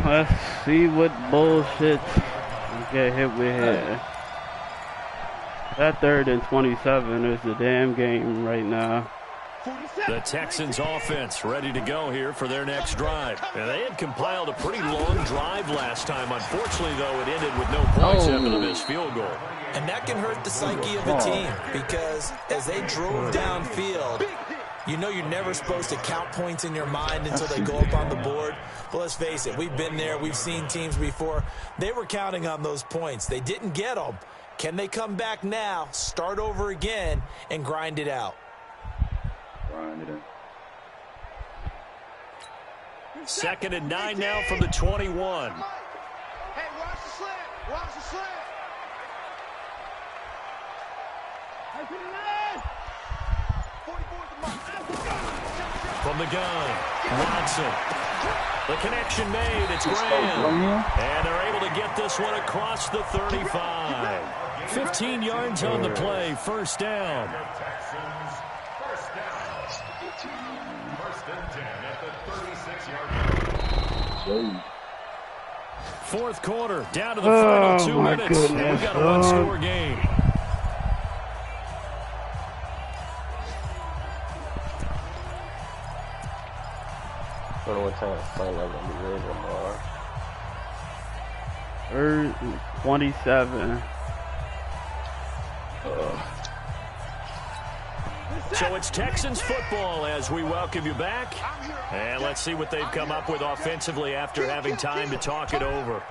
Let's see what bullshit we get hit with here. That 3rd and 27 is the damn game right now. The Texans offense ready to go here for their next drive. And they had compiled a pretty long drive last time. Unfortunately, though, it ended with no points after the missed field goal. And that can hurt the psyche of a team because as they drove downfield, you know you're never supposed to count points in your mind until they go up on the board. But let's face it, we've been there. We've seen teams before. They were counting on those points. They didn't get them. Can they come back now, start over again, and grind it out? 2nd and 9 now from the 21. Hey, watch the slant. Watch the slant. From the gun, Watson. The connection made. It's Graham. And they're able to get this one across the 35. 15 yards on the play. First down. Fourth quarter, down to the final 2 minutes. And we've got a one-score game. one time. Finally, I'm gonna be ready tomorrow. 27. So it's Texans football as we welcome you back. And let's see what they've come up with offensively after having time to talk it over.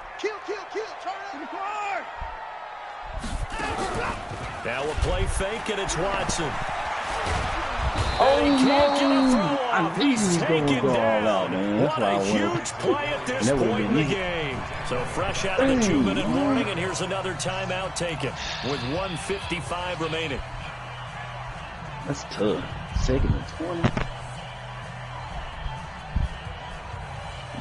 Now we'll play fake, and it's Watson. And he can't get a throw off. He's taken down. What a huge play at this point in the game. So fresh out of the 2-minute warning, and here's another timeout taken with 1:55 remaining. That's tough. 2nd and 20.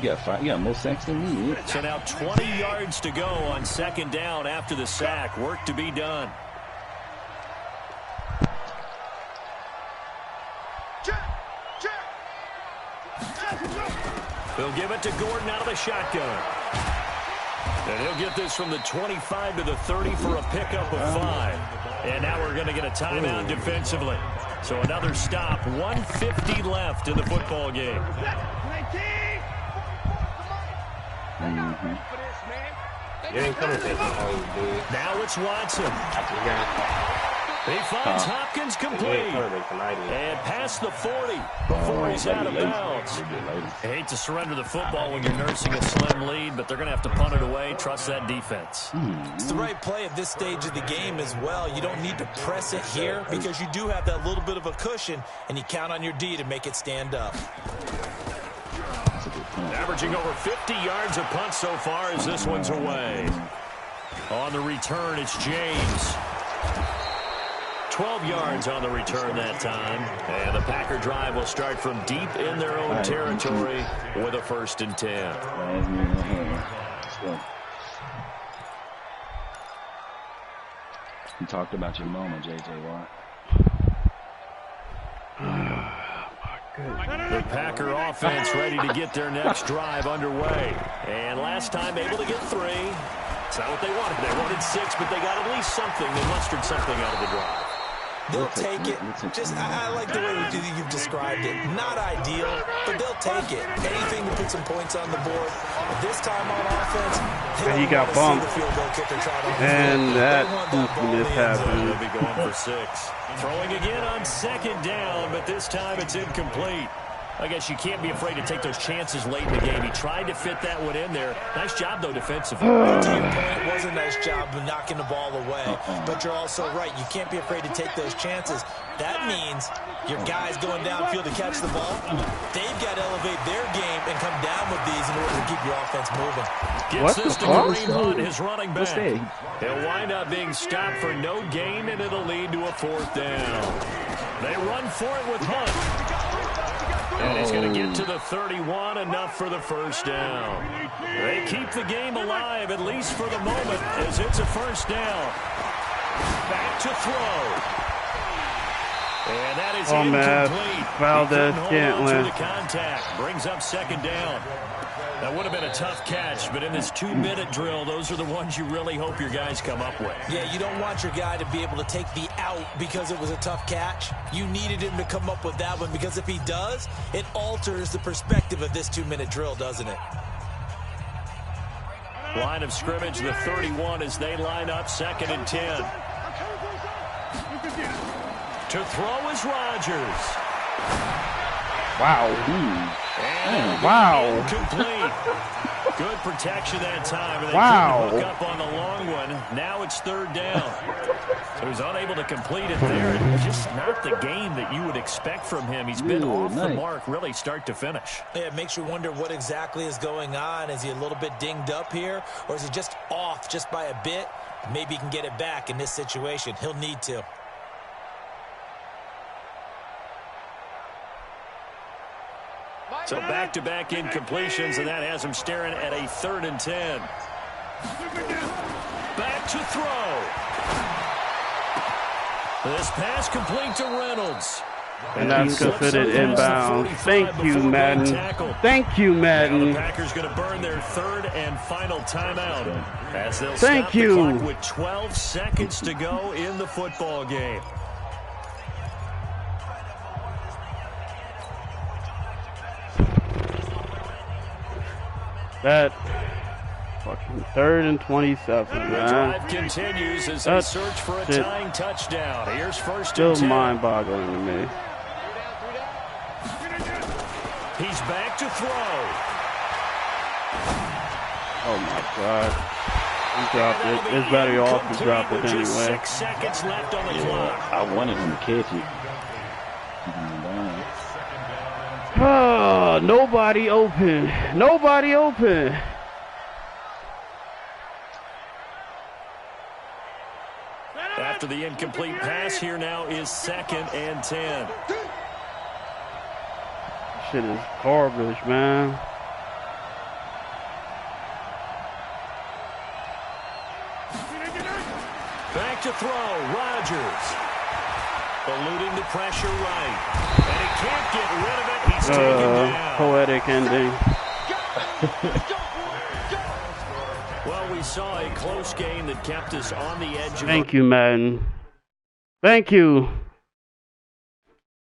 You got more sacks than me. So now 20 yards to go on 2nd down after the sack. Work to be done. They'll give it to Gordon out of the shotgun. And he'll get this from the 25 to the 30 for a pickup of 5. And now we're going to get a timeout defensively. So another stop. 1:50 left in the football game. You ain't coming to take the whole dude. Now it's Watson. He finds Hopkins complete. And past the 40 before he's out of bounds. I hate to surrender the football when you're nursing a slim lead, but they're going to have to punt it away. Trust that defense. It's the right play at this stage of the game as well. You don't need to press it here because you do have that little bit of a cushion, and you count on your D to make it stand up. Averaging over 50 yards a punt so far as this one's away. On the return, it's James. 12 yards on the return that time. And the Packer drive will start from deep in their own territory with a 1st and 10. Let's go. You talked about your mama, J.J. Watt. The Packer offense ready to get their next drive underway. And last time able to get 3. It's not what they wanted. They wanted 6, but they got at least something. They mustered something out of the drive. They'll take it. I like the way you've described it. Not ideal, but they'll take it. Anything to put some points on the board. But this time on offense, he got bumped. And that goofiness happened. They'll be going for 6. Throwing again on 2nd down, but this time it's incomplete. I guess you can't be afraid to take those chances late in the game. He tried to fit that one in there. Nice job, though, defensively. To your point, it was a nice job of knocking the ball away. But you're also right. You can't be afraid to take those chances. That means your guys going downfield to catch the ball, they've got to elevate their game and come down with these in order to keep your offense moving. Gets this to Kareem Hunt, his running back. He'll wind up being stopped for no gain, and it'll lead to a 4th down. They run for it with Hunt. And he's going to get to the 31, enough for the 1st down. They keep the game alive, at least for the moment, as it's a 1st down. Back to throw. And that is incomplete. Valdez-Scantling. The contact brings up 2nd down. That would have been a tough catch, but in this 2-minute drill, those are the ones you really hope your guys come up with. Yeah, you don't want your guy to be able to take the out because it was a tough catch. You needed him to come up with that one because if he does, it alters the perspective of this 2-minute drill, doesn't it? Line of scrimmage, the 31 as they line up, 2nd and 10. To throw is Rodgers. Wow. And wow. Complete. Good protection that time. And they couldn't hook up on the long one. Now it's 3rd down. So he's unable to complete it there. Just not the game that you would expect from him. He's been off the mark really start to finish. Yeah, it makes you wonder what exactly is going on. Is he a little bit dinged up here? Or is he just off just by a bit? Maybe he can get it back in this situation. He'll need to. So back-to-back incompletions, and that has him staring at a 3rd and 10. Back to throw. This pass complete to Reynolds. And that's considered inbound. Thank you, Madden. Thank you, Madden. The Packers going to burn their 3rd and final timeout as they'll stop the clock with 12 seconds to go in the football game. That fucking 3rd and 27, The man. drive continues as they search for a tying touchdown. Here's first Still and 10. mind-boggling to me. He's back to throw. Oh my god. He dropped it. It's better off to drop it anyway. 6 seconds left on the clock. I wanted him to catch it. Keep him down. Oh, nobody open. Nobody open. After the incomplete pass, here now is 2nd and 10. Shit is garbage, man. Back to throw, Rodgers. Eluding the pressure right. And he can't get rid of it. He's taken down. Poetic ending. Well, we saw a close game that kept us on the edge of Thank you, Madden. Thank you.